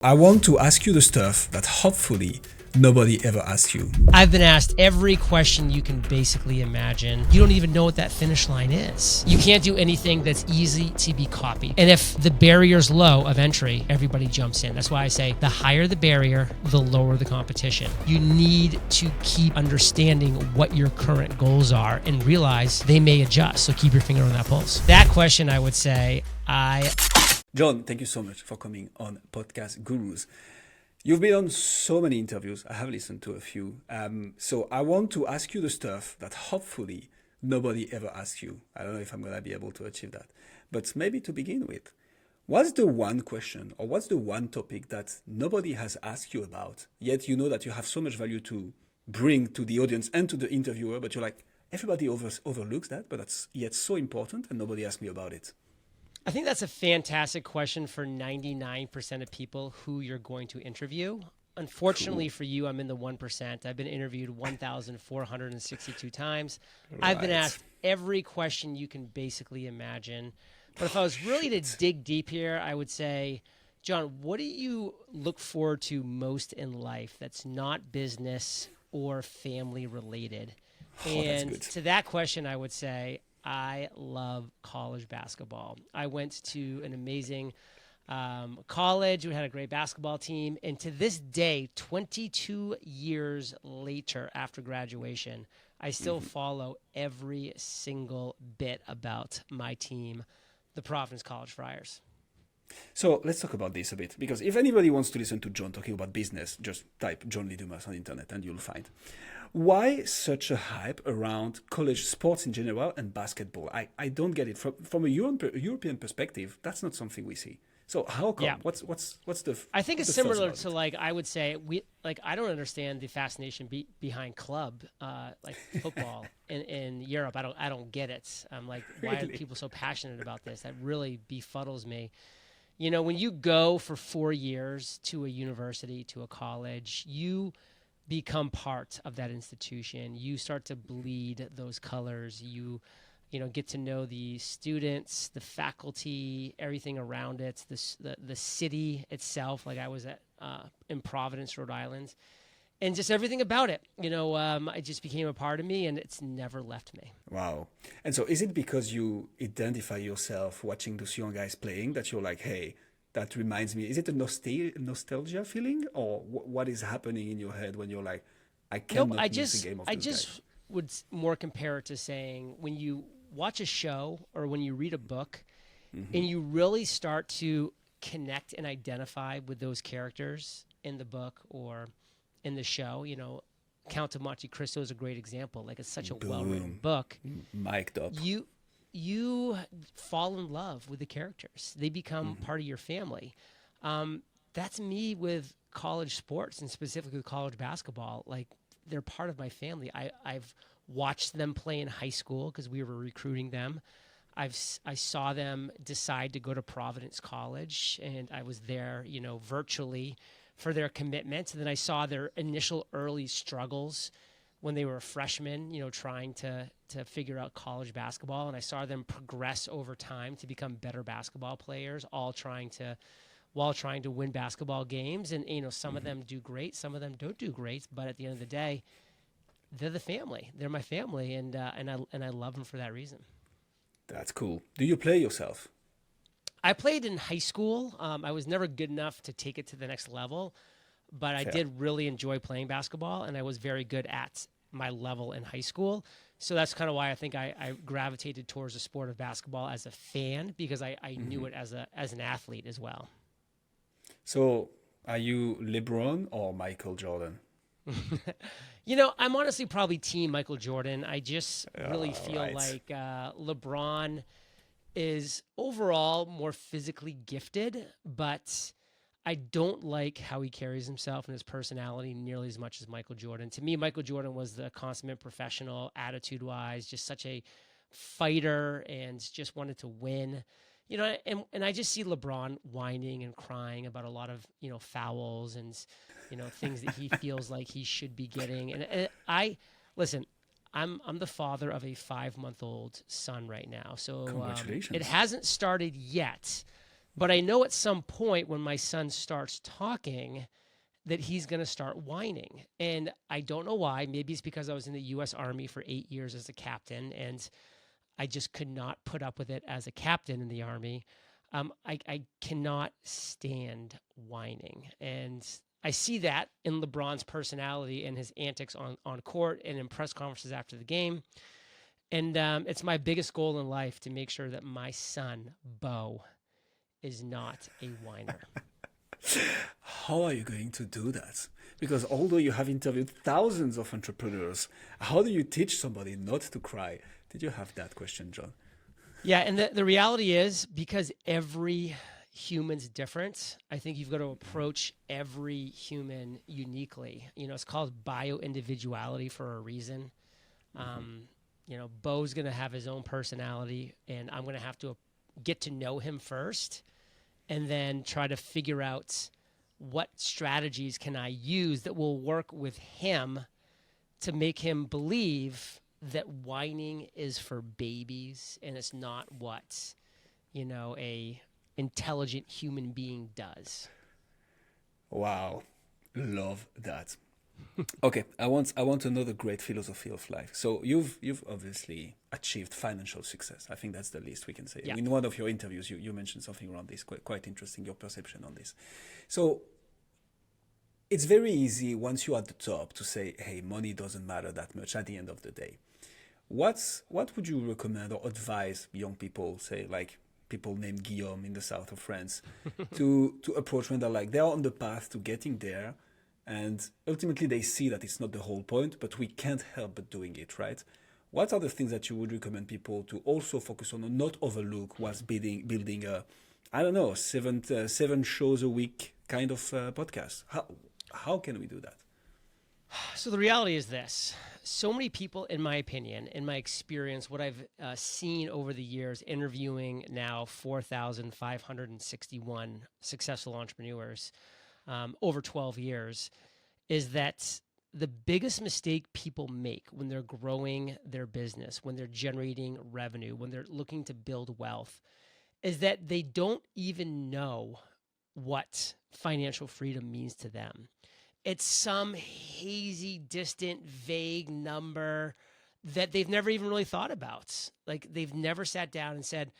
I want to ask you the stuff that hopefully nobody ever asks you. I've been asked every question you can basically imagine. You don't even know what that finish line is. You can't do anything that's easy to be copied. And if the barrier's low of entry, everybody jumps in. That's why I say the higher the barrier, the lower the competition. You need to keep understanding what your current goals are and realize they may adjust. So keep your finger on that pulse. That question, I would say, John, thank you so much for coming on Podcast Gurus. You've been on so many interviews. I have listened to a few. So I want to ask you the stuff that hopefully nobody ever asks you. I don't know if I'm going to be able to achieve that. But maybe to begin with, what's the one question or what's the one topic that nobody has asked you about, yet you know that you have so much value to bring to the audience and to the interviewer, but you're like, everybody overlooks that, but that's yet so important and nobody asked me about it. I think that's a fantastic question for 99% of people who you're going to interview. Unfortunately for you, I'm in the 1%. I've been interviewed 1,462 times. Right. I've been asked every question you can basically imagine. But if I was really to dig deep here, I would say, John, what do you look forward to most in life that's not business or family related? And to that question, I would say, I love college basketball. I went to an amazing college. We had a great basketball team. And to this day, 22 years later after graduation, I still follow every single bit about my team, the Providence College Friars. So let's talk about this a bit, because if anybody wants to listen to John talking about business, just type John Lee Dumas on the internet and you'll find. Why such a hype around college sports in general and basketball? I don't get it. From a European perspective, that's not something we see. So how come? Yeah. What's the? I think it's similar to like I would say I don't understand the fascination behind club like football in Europe. I don't get it. I'm like, why are people so passionate about this? That really befuddles me. You know, when you go for 4 years to a university, to a college, you become part of that institution. You start to bleed those colors. You get to know the students, the faculty, everything around it, the city itself. Like I was in Providence, Rhode Island, and just everything about it. It just became a part of me, and it's never left me. Wow. And so is it because you identify yourself watching those young guys playing that you're like, hey, that reminds me? Is it a nostalgia feeling, or what is happening in your head when you're like, I cannot miss a game of those guys? Would more compare it to saying when you watch a show or when you read a book and you really start to connect and identify with those characters in the book or in the show. Count of Monte Cristo is a great example. Like, it's such a well-written book. Mic'd up. You fall in love with the characters. They become part of your family. That's me with college sports, and specifically college basketball. Like, they're part of my family. I've watched them play in high school because we were recruiting them. I saw them decide to go to Providence College, and I was there, virtually for their commitment. And then I saw their initial early struggles when they were freshmen, trying to figure out college basketball. And I saw them progress over time to become better basketball players, while trying to win basketball games. And, some of them do great, some of them don't do great. But at the end of the day, they're the family. They're my family, and I love them for that reason. That's cool. Do you play yourself? I played in high school. I was never good enough to take it to the next level, but I did really enjoy playing basketball, and I was very good at my level in high school. So that's kind of why I think I gravitated towards the sport of basketball as a fan, because I knew it as an athlete as well. So are you LeBron or Michael Jordan? I'm honestly probably team Michael Jordan. I just really feel like LeBron is overall more physically gifted, but I don't like how he carries himself and his personality nearly as much as Michael Jordan. To me, Michael Jordan was the consummate professional, attitude-wise, just such a fighter and just wanted to win. And I just see LeBron whining and crying about a lot of, fouls and, things that he feels like he should be getting. And I'm the father of a 5-month-old son right now. So Congratulations. it hasn't started yet, But I know at some point when my son starts talking that he's going to start whining. And I don't know why. Maybe it's because I was in the U.S. Army for 8 years as a captain, and I just could not put up with it as a captain in the Army. I cannot stand whining. And I see that in LeBron's personality and his antics on court and in press conferences after the game. And it's my biggest goal in life to make sure that my son, Bo, is not a whiner. How are you going to do that? Because although you have interviewed thousands of entrepreneurs, how do you teach somebody not to cry? Did you have that question, John? Yeah, and the reality is, because every human's different, I think you've got to approach every human uniquely. It's called bio-individuality for a reason. Bo's going to have his own personality, and I'm going to have to get to know him first and then try to figure out what strategies can I use that will work with him to make him believe that whining is for babies and it's not what, a intelligent human being does. Wow. Love that. Okay, I want another great philosophy of life. So you've obviously achieved financial success. I think that's the least we can say. Yeah. In one of your interviews, you mentioned something around this, quite interesting, your perception on this. So it's very easy once you're at the top to say, hey, money doesn't matter that much at the end of the day. What would you recommend or advise young people, say like people named Guillaume in the south of France, to approach when they're on the path to getting there? And ultimately, they see that it's not the whole point, but we can't help but doing it, right? What are the things that you would recommend people to also focus on and not overlook whilst building a, I don't know, seven shows a week kind of podcast? How can we do that? So the reality is this. So many people, in my opinion, in my experience, what I've seen over the years, interviewing now 4,561 successful entrepreneurs, over 12 years, is that the biggest mistake people make when they're growing their business, when they're generating revenue, when they're looking to build wealth, is that they don't even know what financial freedom means to them. It's some hazy, distant, vague number that they've never even really thought about. Like, they've never sat down and said,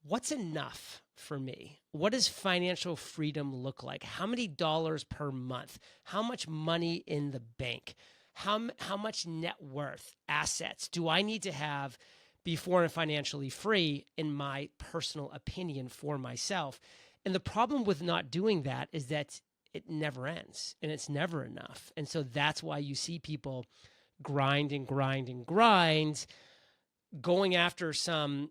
what's enough for me? What does financial freedom look like? How many dollars per month? How much money in the bank? How much net worth, assets do I need to have before I'm financially free, in my personal opinion, for myself? And the problem with not doing that is that it never ends and it's never enough. And so that's why you see people grind and grind and grind, going after some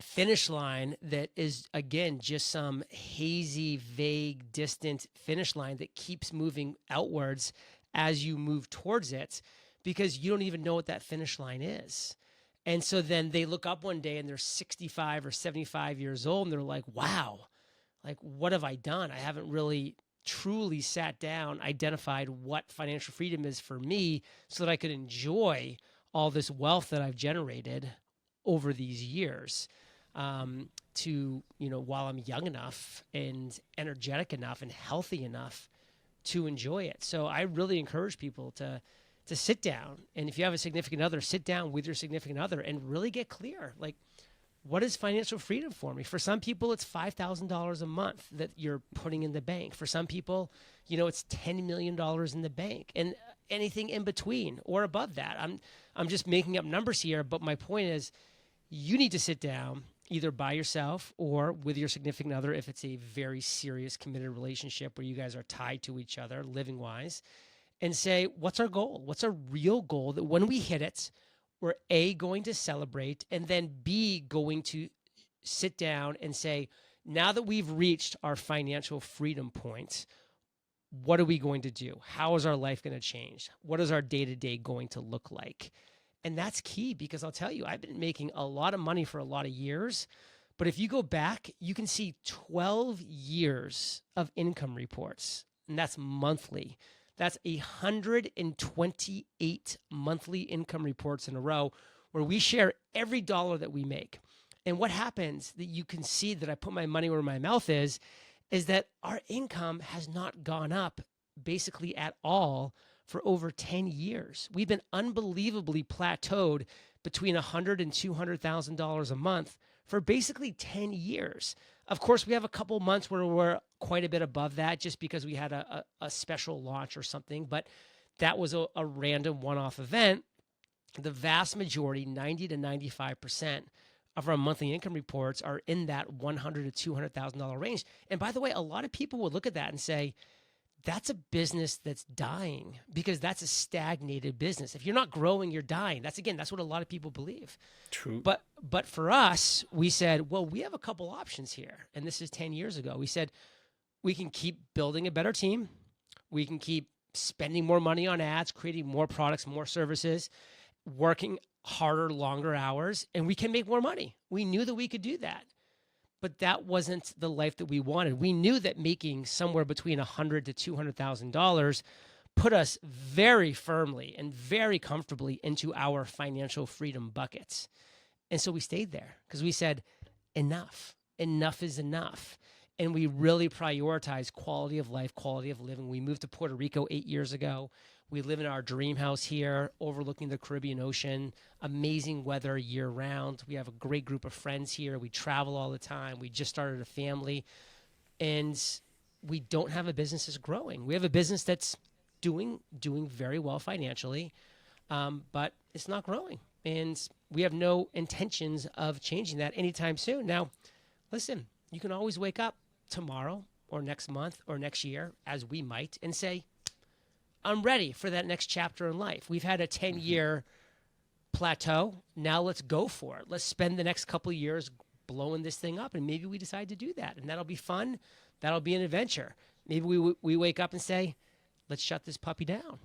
finish line that is, again, just some hazy, vague, distant finish line that keeps moving outwards as you move towards it, because you don't even know what that finish line is. And so then they look up one day and they're 65 or 75 years old and they're like, wow, like, what have I done? I haven't really truly sat down, identified what financial freedom is for me so that I could enjoy all this wealth that I've generated over these years, while I'm young enough and energetic enough and healthy enough to enjoy it. So I really encourage people to sit down. And if you have a significant other, sit down with your significant other and really get clear. Like, what is financial freedom for me? For some people, it's $5,000 a month that you're putting in the bank. For some people, it's $10 million in the bank, and anything in between or above that. I'm just making up numbers here, but my point is, you need to sit down either by yourself or with your significant other if it's a very serious, committed relationship where you guys are tied to each other living-wise, and say, what's our goal? What's a real goal that when we hit it, we're A, going to celebrate, and then B, going to sit down and say, now that we've reached our financial freedom point, what are we going to do? How is our life going to change? What is our day-to-day going to look like? And that's key, because I'll tell you, I've been making a lot of money for a lot of years, but if you go back, you can see 12 years of income reports, and that's monthly. That's 128 monthly income reports in a row where we share every dollar that we make. And what happens that you can see that I put my money where my mouth is that our income has not gone up basically at all for over 10 years. We've been unbelievably plateaued between $100,000 and $200,000 a month for basically 10 years. Of course, we have a couple months where we're quite a bit above that just because we had a special launch or something, but that was a random one-off event. The vast majority, 90 to 95% of our monthly income reports are in that $100,000 to $200,000 range. And by the way, a lot of people would look at that and say, that's a business that's dying because that's a stagnated business. If you're not growing, you're dying. That's what a lot of people believe. True. But for us, we said, well, we have a couple options here. And this is 10 years ago. We said, we can keep building a better team. We can keep spending more money on ads, creating more products, more services, working harder, longer hours, and we can make more money. We knew that we could do that. But that wasn't the life that we wanted. We knew that making somewhere between $100,000 to $200,000 put us very firmly and very comfortably into our financial freedom buckets. And so we stayed there because we said, enough. Enough is enough. And we really prioritize quality of life, quality of living. We moved to Puerto Rico 8 years ago. We live in our dream house here, overlooking the Caribbean Ocean. Amazing weather year round. We have a great group of friends here. We travel all the time. We just started a family. And we don't have a business that's growing. We have a business that's doing very well financially, but it's not growing. And we have no intentions of changing that anytime soon. Now, listen, you can always wake up tomorrow or next month or next year, as we might, and say, I'm ready for that next chapter in life. We've had a 10-year plateau. Now let's go for it. Let's spend the next couple of years blowing this thing up, and maybe we decide to do that, and that'll be fun. That'll be an adventure. Maybe we wake up and say, let's shut this puppy down.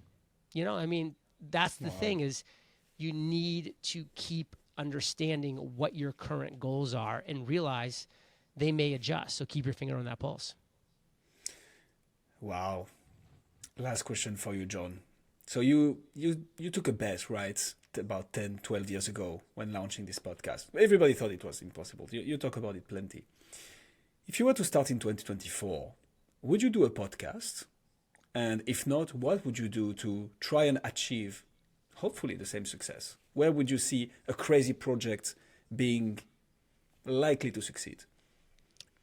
That's the thing is you need to keep understanding what your current goals are and realize they may adjust. So keep your finger on that pulse. Wow. Last question for you, John. So you took a bet, right, about 10, 12 years ago when launching this podcast. Everybody thought it was impossible. You talk about it plenty. If you were to start in 2024, would you do a podcast? And if not, what would you do to try and achieve, hopefully, the same success? Where would you see a crazy project being likely to succeed?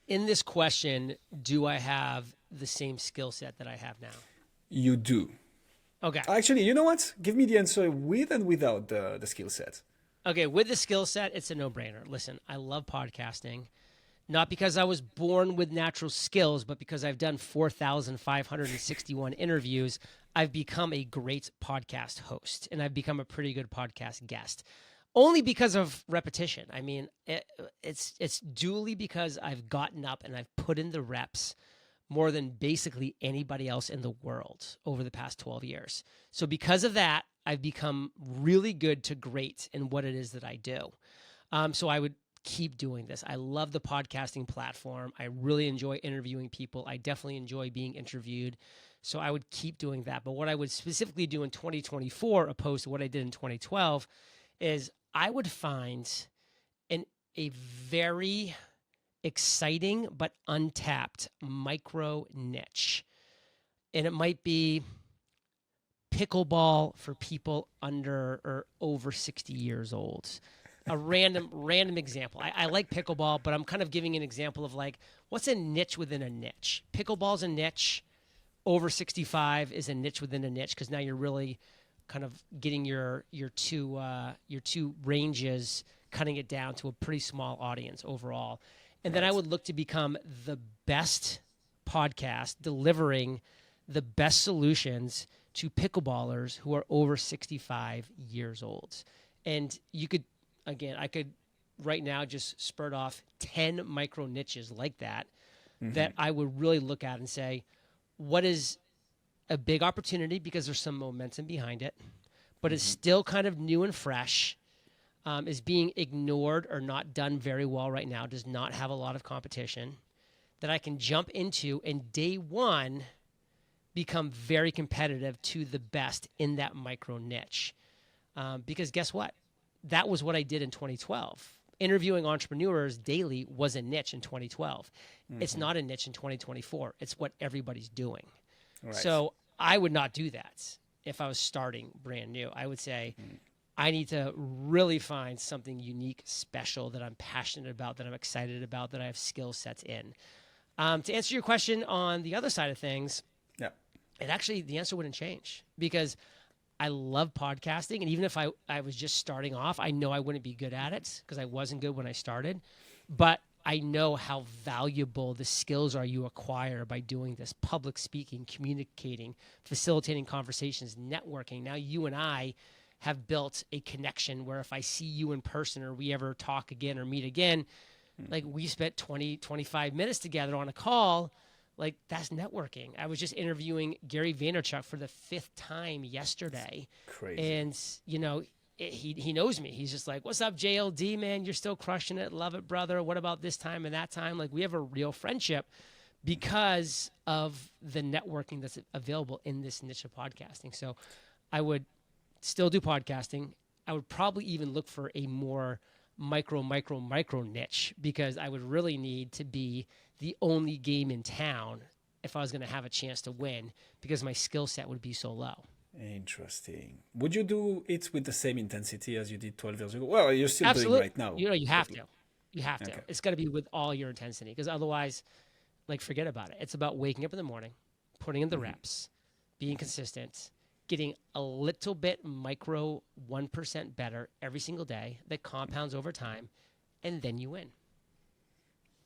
In this question, do I have the same skill set that I have now? You do. Okay. Actually, you know what? Give me the answer with and without the skill set. Okay, with the skill set, it's a no-brainer. Listen, I love podcasting, not because I was born with natural skills, but because I've done 4,561 interviews. I've become a great podcast host, and I've become a pretty good podcast guest, only because of repetition. I mean, it's duly because I've gotten up and I've put in the reps more than basically anybody else in the world over the past 12 years. So because of that, I've become really good to great in what it is that I do. So I would keep doing this. I love the podcasting platform. I really enjoy interviewing people. I definitely enjoy being interviewed. So I would keep doing that. But what I would specifically do in 2024, opposed to what I did in 2012, is I would find a very exciting but untapped micro niche. And it might be pickleball for people under or over 60 years old. A random example. I like pickleball, but I'm kind of giving an example of like, what's a niche within a niche? Pickleball's a niche. Over 65 is a niche within a niche because now you're really kind of getting your two ranges, cutting it down to a pretty small audience overall. And then I would look to become the best podcast delivering the best solutions to pickleballers who are over 65 years old. And you could, again, I could right now just spurt off 10 micro niches like that, that I would really look at and say, what is a big opportunity because there's some momentum behind it, but it's still kind of new and fresh, is being ignored or not done very well right now, does not have a lot of competition, that I can jump into and day one become very competitive to the best in that micro niche. Because guess what? That was what I did in 2012. interviewing entrepreneurs daily was a niche in 2012. It's not a niche in 2024. It's what everybody's doing. Right. So I would not do that if I was starting brand new. I would say I need to really find something unique, special that I'm passionate about, that I'm excited about, that I have skill sets in. To answer your question on the other side of things, Yeah. the answer wouldn't change because I love podcasting. And even if I was just starting off, I know I wouldn't be good at it because I wasn't good when I started. But I know how valuable the skills are you acquire by doing this: public speaking, communicating, facilitating conversations, networking. Now you and I have built a connection where if I see you in person or we ever talk again or meet again, like we spent 20, 25 minutes together on a call, like that's networking. I was just interviewing Gary Vaynerchuk for the 5th time yesterday. Crazy. And, you know, he knows me. He's just like, what's up, JLD, man? You're still crushing it. Love it, brother. What about this time and that time? Like, we have a real friendship because of the networking that's available in this niche of podcasting. So I would still do podcasting. I would probably even look for a more micro niche because I would really need to be the only game in town if I was going to have a chance to win because my skill set would be so low. Interesting. Would you do it with the same intensity as you did 12 years ago? Well, you're still Absolutely. doing right now. You know, you have to. You have to. Okay. It's got to be with all your intensity because otherwise, like, forget about it. It's about waking up in the morning, putting in the reps, being consistent, getting a little bit micro 1% better every single day that compounds over time, and then you win.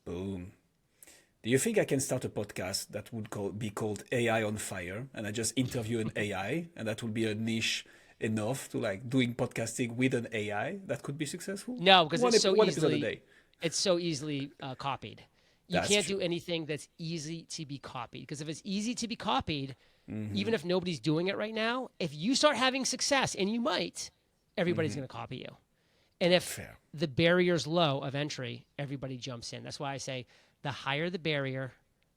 Boom. Do you think I can start a podcast that would be called AI on Fire, and I just interview an AI, and that would be a niche enough to like doing podcasting with an AI that could be successful? No, because one episode a day. It's so easily copied. You That's can't true. do anything that's easy to be copied because if it's easy to be copied, even if nobody's doing it right now, if you start having success, and you might, everybody's going to copy you. And if Fair. the barrier's low of entry, everybody jumps in. That's why I say the higher the barrier,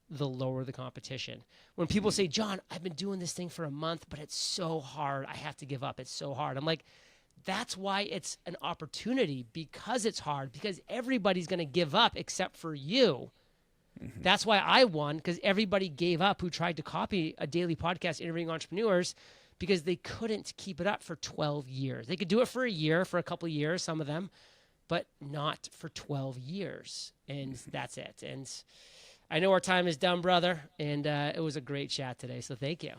the lower the competition. When people say, John, I've been doing this thing for a month, but it's so hard. I have to give up. It's so hard. I'm like, that's why it's an opportunity, because it's hard, because everybody's going to give up except for you. That's why I won, because everybody gave up who tried to copy a daily podcast interviewing entrepreneurs because they couldn't keep it up for 12 years. They could do it for a year, for a couple of years, some of them, but not for 12 years. And that's it. And I know our time is done, brother. And it was a great chat today. So thank you.